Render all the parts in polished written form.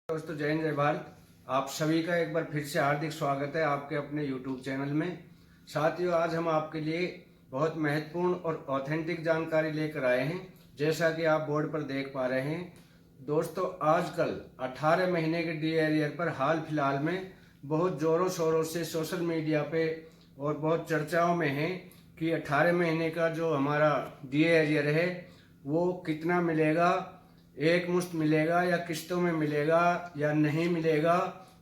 दोस्तों, जय हिंद, जय भारत। आप सभी का एक बार फिर से हार्दिक स्वागत है आपके अपने YouTube चैनल में। साथियों, आज हम आपके लिए बहुत महत्वपूर्ण और ऑथेंटिक जानकारी लेकर आए हैं। जैसा कि आप बोर्ड पर देख पा रहे हैं दोस्तों, आजकल 18 महीने के डी एरियर पर हाल फिलहाल में बहुत ज़ोरों शोरों से सोशल मीडिया पे और बहुत चर्चाओं में है कि 18 महीने का जो हमारा डी एरियर है वो कितना मिलेगा, एक मुश्त मिलेगा या किस्तों में मिलेगा या नहीं मिलेगा।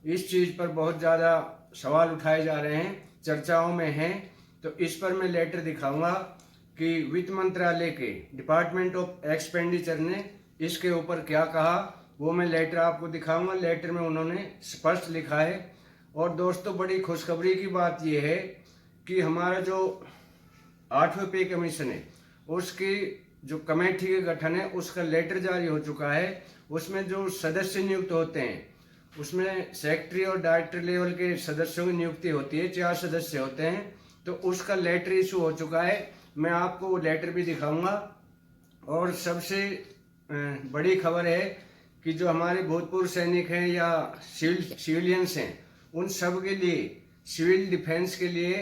इस चीज़ पर बहुत ज़्यादा सवाल उठाए जा रहे हैं, चर्चाओं में हैं। तो इस पर मैं लेटर दिखाऊंगा कि वित्त मंत्रालय के डिपार्टमेंट ऑफ एक्सपेंडिचर ने इसके ऊपर क्या कहा, वो मैं लेटर आपको दिखाऊंगा। लेटर में उन्होंने स्पष्ट लिखा है। और दोस्तों, बड़ी खुशखबरी की बात यह है कि हमारा जो 8वें पे कमीशन है उसकी जो कमेटी के गठन है उसका लेटर जारी हो चुका है। उसमें जो सदस्य नियुक्त होते हैं उसमें सेक्रेटरी और डायरेक्टर लेवल के सदस्यों की नियुक्ति होती है, 4 सदस्य होते हैं। तो उसका लेटर इशू हो चुका है। मैं आपको वो लेटर भी दिखाऊंगा। और सबसे बड़ी खबर है कि जो हमारे भूतपूर्व सैनिक हैं या सिविलियंस हैं उन सब के लिए सिविल डिफेंस के लिए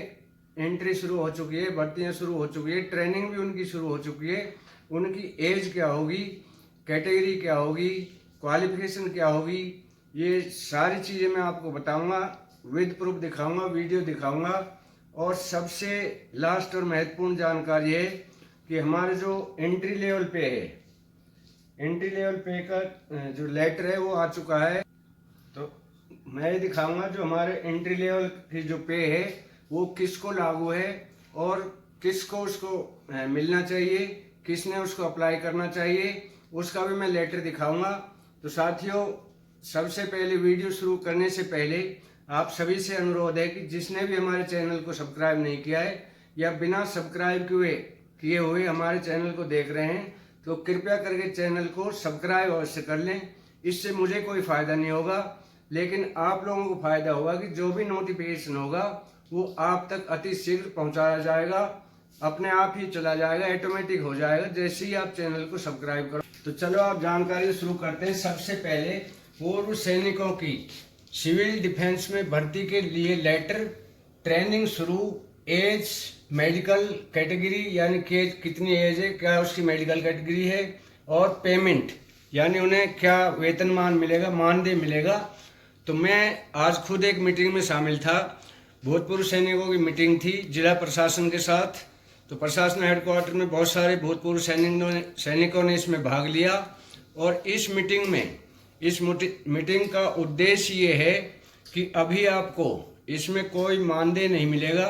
एंट्री शुरू हो चुकी है, भर्तियां शुरू हो चुकी है, ट्रेनिंग भी उनकी शुरू हो चुकी है। उनकी एज क्या होगी, कैटेगरी क्या होगी, क्वालिफिकेशन क्या होगी, ये सारी चीज़ें मैं आपको बताऊंगा, विद प्रूफ दिखाऊंगा, वीडियो दिखाऊंगा। और सबसे लास्ट और महत्वपूर्ण जानकारी है कि हमारे जो एंट्री लेवल पे है, एंट्री लेवल पे का जो लेटर है वो आ चुका है। तो मैं ये दिखाऊंगा जो हमारे एंट्री लेवल की जो पे है वो किसको लागू है और किसको उसको मिलना चाहिए, किसने उसको अप्लाई करना चाहिए, उसका भी मैं लेटर दिखाऊंगा। तो साथियों, सबसे पहले वीडियो शुरू करने से पहले आप सभी से अनुरोध है कि जिसने भी हमारे चैनल को सब्सक्राइब नहीं किया है या बिना सब्सक्राइब किए हुए हमारे चैनल को देख रहे हैं तो कृपया करके चैनल को सब्सक्राइब अवश्य कर लें। इससे मुझे कोई फ़ायदा नहीं होगा, लेकिन आप लोगों को फ़ायदा होगा कि जो भी नोटिफिकेशन होगा वो आप तक अति शीघ्र पहुंचाया जाएगा, अपने आप ही चला जाएगा, ऑटोमेटिक हो जाएगा जैसे ही आप चैनल को सब्सक्राइब करो। तो चलो आप जानकारी शुरू करते हैं। सबसे पहले पूर्व सैनिकों की सिविल डिफेंस में भर्ती के लिए लेटर, ट्रेनिंग शुरू, एज, मेडिकल कैटेगरी यानी कि कितनी एज है, क्या उसकी मेडिकल कैटेगरी है, और पेमेंट यानी उन्हें क्या वेतनमान मिलेगा, मानदेय मिलेगा। तो मैं आज खुद एक मीटिंग में शामिल था, भूतपूर्व सैनिकों की मीटिंग थी जिला प्रशासन के साथ। तो प्रशासन हेडक्वार्टर में बहुत सारे भूतपूर्व सैनिकों ने इसमें भाग लिया। और इस मीटिंग का उद्देश्य ये है कि अभी आपको इसमें कोई मानदेय नहीं मिलेगा,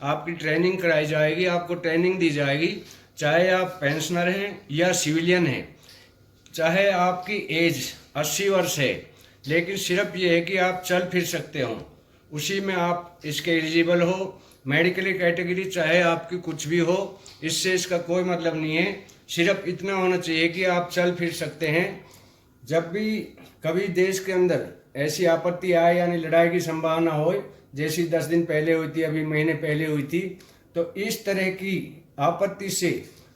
आपकी ट्रेनिंग कराई जाएगी, आपको ट्रेनिंग दी जाएगी, चाहे आप पेंशनर हैं या सिविलियन हैं, चाहे आपकी एज 80 वर्ष है, लेकिन सिर्फ ये है कि आप चल फिर सकते हो, उसी में आप इसके एलिजिबल हो। मेडिकली कैटेगरी चाहे आपकी कुछ भी हो, इससे इसका कोई मतलब नहीं है। सिर्फ इतना होना चाहिए कि आप चल फिर सकते हैं। जब भी कभी देश के अंदर ऐसी आपत्ति आए यानी लड़ाई की संभावना हो, जैसी 10 दिन पहले हुई थी, अभी महीने पहले हुई थी, तो इस तरह की आपत्ति से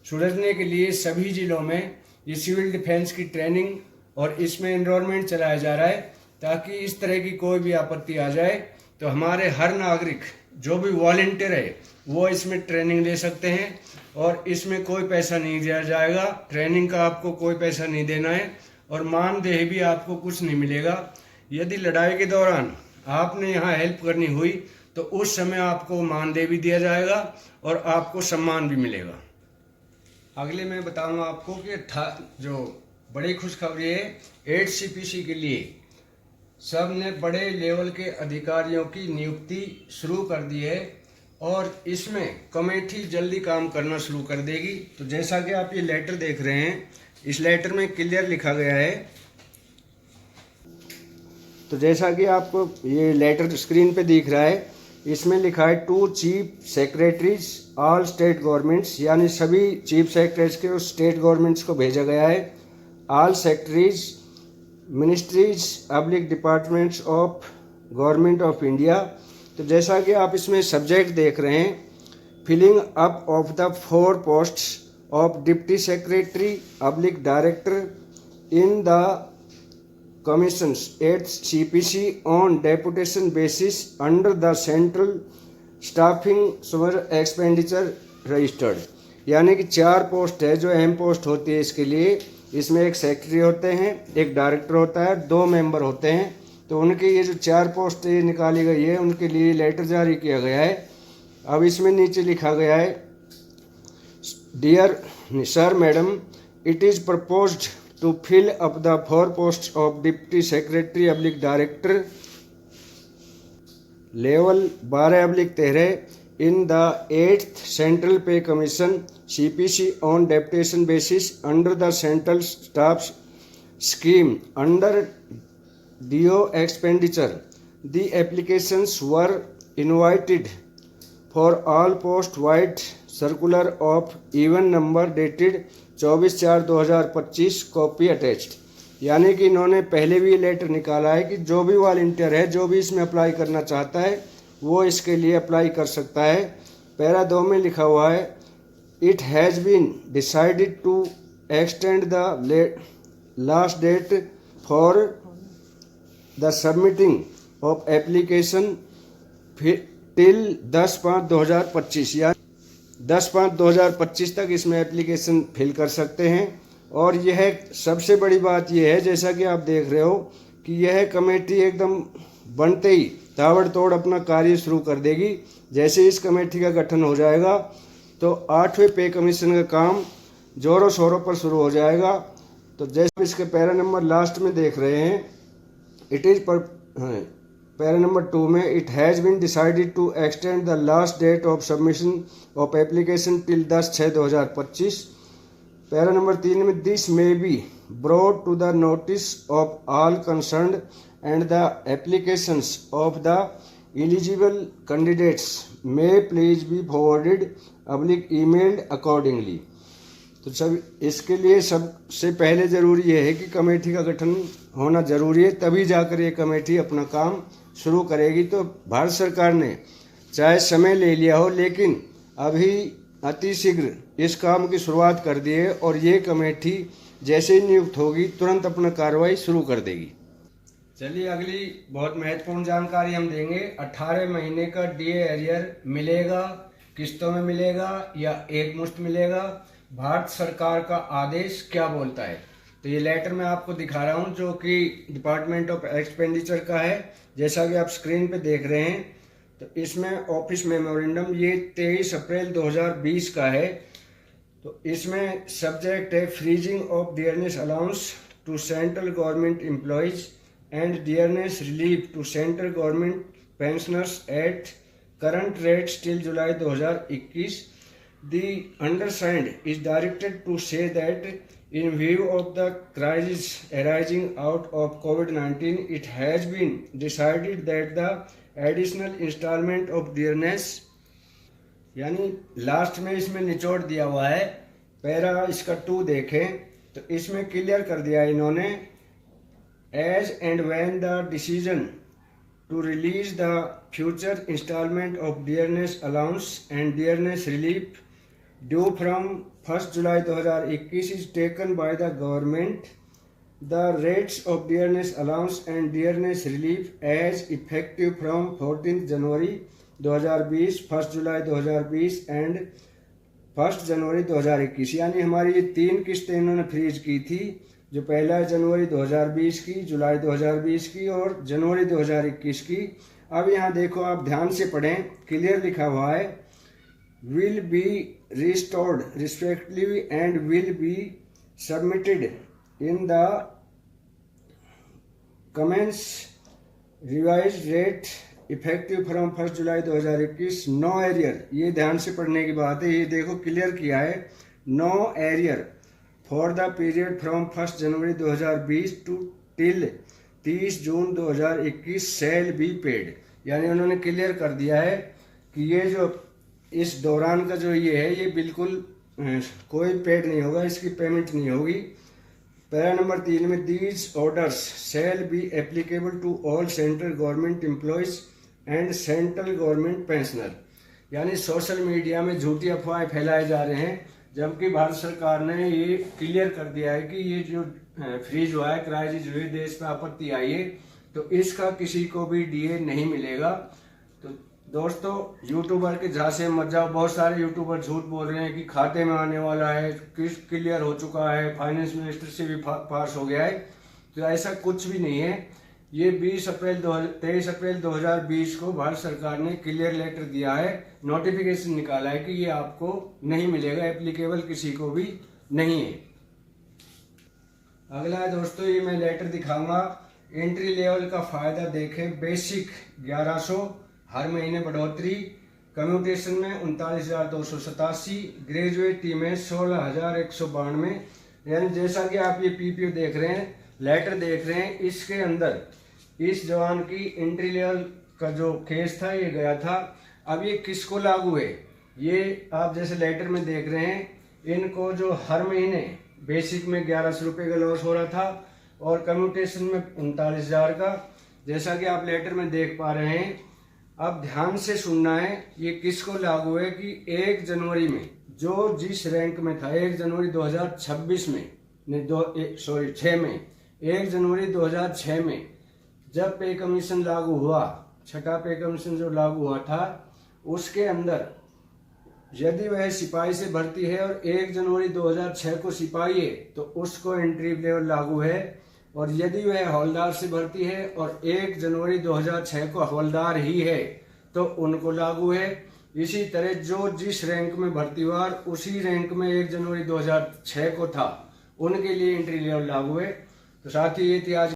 सुलझने के लिए सभी जिलों में ये सिविल डिफेंस की ट्रेनिंग और इसमें एनरोलमेंट चलाया जा रहा है, ताकि इस तरह की कोई भी आपत्ति आ जाए तो हमारे हर नागरिक जो भी वॉलंटियर है वो इसमें ट्रेनिंग ले सकते हैं। और इसमें कोई पैसा नहीं दिया जाएगा, ट्रेनिंग का आपको कोई पैसा नहीं देना है और मानदेय भी आपको कुछ नहीं मिलेगा। यदि लड़ाई के दौरान आपने यहाँ हेल्प करनी हुई तो उस समय आपको मानदेय भी दिया जाएगा और आपको सम्मान भी मिलेगा। अगले मैं बताऊंगा आपको कि जो बड़ी खुशखबरी है, 8 CPC के लिए सब ने बड़े लेवल के अधिकारियों की नियुक्ति शुरू कर दी है और इसमें कमेटी जल्दी काम करना शुरू कर देगी। तो जैसा कि आप ये लेटर देख रहे हैं, इस लेटर में क्लियर लिखा गया है। तो जैसा कि आपको ये लेटर स्क्रीन पे दिख रहा है, इसमें लिखा है to chief secretaries all state governments, यानी सभी चीफ सेक्रेटरीज के उस स्टेट गवर्नमेंट्स को भेजा गया है। All secretaries ministries public departments of government of India. तो जैसा कि आप इसमें सब्जेक्ट देख रहे हैं, filling up of the 4 posts of deputy secretary public director in the commissions at CPC on deputation basis under the Central Staffing Summer Expenditure Registered। यानी कि 4 पोस्ट है जो अहम पोस्ट होती है इसके लिए। इसमें एक सेक्रेटरी होते हैं, एक डायरेक्टर होता है, 2 मेंबर होते हैं। तो उनकी ये जो 4 पोस्ट निकाली गई है उनके लिए लेटर जारी किया गया है। अब इसमें नीचे लिखा गया है, dear sir madam, it is proposed to fill up the 4 posts of Deputy Secretary / Director level 12/13 in the 8th Central Pay Commission CPC on deputation basis under the Central Staff Scheme under DO expenditure. The applications were invited for all post-wide circular of even number dated 24/4/2025 copy attached. यानी कि इन्होंने पहले भी letter निकाला है कि जो भी वॉलंटियर है, जो भी इसमें अप्लाई करना चाहता है वो इसके लिए अप्लाई कर सकता है। पैरा 2 में लिखा हुआ है, it has been decided to extend the last date for the submitting of application till 10/5/2025। या 10/5/2025 तक इसमें एप्लीकेशन फिल कर सकते हैं। और यह सबसे बड़ी बात यह है, जैसा कि आप देख रहे हो, कि यह कमेटी एकदम बनते ही ताबड़तोड़ अपना कार्य शुरू कर देगी। जैसे इस कमेटी का गठन हो जाएगा तो 8वें पे कमीशन का काम जोरों शोरों पर शुरू हो जाएगा। तो जैसे इसके पैरा नंबर लास्ट में देख रहे हैं, इट इज़ पैरा नंबर 2 में, it has been decided to extend the last date of submission of application till 10/6/2025। Para number 3 में, this may be brought to the notice of all concerned and the applications of the eligible candidates may please be forwarded / emailed accordingly. तो सब इसके लिए सबसे पहले ज़रूरी ये है कि कमेटी का गठन होना ज़रूरी है, तभी जाकर ये कमेटी अपना काम शुरू करेगी। तो भारत सरकार ने चाहे समय ले लिया हो, लेकिन अभी अतिशीघ्र इस काम की शुरुआत कर दी है और ये कमेटी जैसे ही नियुक्त होगी तुरंत अपना कार्रवाई शुरू कर देगी। चलिए अगली बहुत महत्वपूर्ण जानकारी हम देंगे। 18 महीने का डीए एरियर मिलेगा, किस्तों में मिलेगा या एक मुश्त मिलेगा? भारत सरकार का आदेश क्या बोलता है? तो ये लेटर मैं आपको दिखा रहा हूँ जो कि डिपार्टमेंट ऑफ एक्सपेंडिचर का है, जैसा कि आप स्क्रीन पे देख रहे हैं। तो इसमें ऑफिस मेमोरेंडम ये 23 अप्रैल 2020 का है। तो इसमें सब्जेक्ट है freezing of dearness allowance to central government employees and dearness relief to central government pensioners at current rates till July 2021। The undersigned is directed to say that in view of the crisis arising out of COVID-19, it has been decided that the additional installment of dearness, यानी last में इसमें निचोड़ दिया हुआ है, para इसका 2 देखें तो इसमें क्लियर कर दिया इन्होंने, as and when the decision to release the future installment of dearness allowance and dearness relief due from 1st July 2021 is taken by the government, the rates of dearness allowance and dearness relief as effective from 14th January 2020, 1st July 2020 and 1st January 2021। यानी हमारी ये 3 किस्तें इन्होंने freeze की थी, जो पहला जनवरी 2020 की, जुलाई 2020 की और जनवरी 2021 की। अब यहाँ देखो, आप ध्यान से पढ़ें, क्लियर लिखा हुआ है, will be restored respectively and will be submitted in the commence revised rate effective from 1st July 2021। No arrear, ये ध्यान से पढ़ने की बात है। ये देखो क्लियर किया है, no arrear for the period from 1st January 2020 to till 30 June 2021 shall be paid. यानी उन्होंने क्लियर कर दिया है कि ये जो इस दौरान का जो ये है, ये बिल्कुल कोई पेड नहीं होगा, इसकी पेमेंट नहीं होगी। पैरा नंबर 3 में, these orders shall be applicable to all central government employees and central government pensioner. यानी सोशल मीडिया में झूठी अफवाहें फैलाए जा रहे हैं जबकि भारत सरकार ने ये क्लियर कर दिया है कि ये जो फ्रीज हुआ है, क्राइसिस हुई, देश पे आपत्ति आई है, तो इसका किसी को भी डीए नहीं मिलेगा। तो दोस्तों, यूट्यूबर के झांसे मत जाओ। बहुत सारे यूट्यूबर झूठ बोल रहे हैं कि खाते में आने वाला है, क्लियर हो चुका है, फाइनेंस मिनिस्टर से भी पास हो गया है। तो ऐसा कुछ भी नहीं है। ये 23 अप्रैल 2020 को भारत सरकार ने क्लियर लेटर दिया है, नोटिफिकेशन निकाला है कि ये आपको नहीं मिलेगा, एप्लीकेबल किसी को भी नहीं है। अगला है दोस्तों, ये मैं लेटर दिखाऊंगा। एंट्री लेवल का फायदा देखें। बेसिक 1100, हर महीने बढ़ोतरी, कम्यूटेशन में 39,287, ग्रेजुएटी में 16,192। यानी जैसा कि आप ये पीपीओ देख रहे हैं, लेटर देख रहे हैं, इसके अंदर इस जवान की एंट्री लेवल का जो केस था ये गया था। अब ये किसको लागू है, ये आप जैसे लेटर में देख रहे हैं, इनको जो हर महीने बेसिक में 1100 रुपये का लॉस हो रहा था और कम्यूटेशन में 39,000 का, जैसा कि आप लेटर में देख पा रहे हैं। अब ध्यान से सुनना है, ये किसको लागू है कि 1 जनवरी में जो जिस रैंक में था, 1 जनवरी 2026 में, 6 में, 1 जनवरी 2006 में जब पे कमीशन लागू हुआ, छठा पे कमीशन जो लागू हुआ था, उसके अंदर यदि वह सिपाही से भर्ती है और 1 जनवरी 2006 को सिपाही है तो उसको एंट्री लेवल लागू है, और यदि वह हवलदार से भर्ती है और 1 जनवरी 2006 को हवलदार ही है तो उनको लागू है। इसी तरह जो जिस रैंक में भर्ती हुआ उसी रैंक में 1 जनवरी 2006 को था, उनके लिए एंट्री लेवल लागू है। तो साथ ही ये थी आज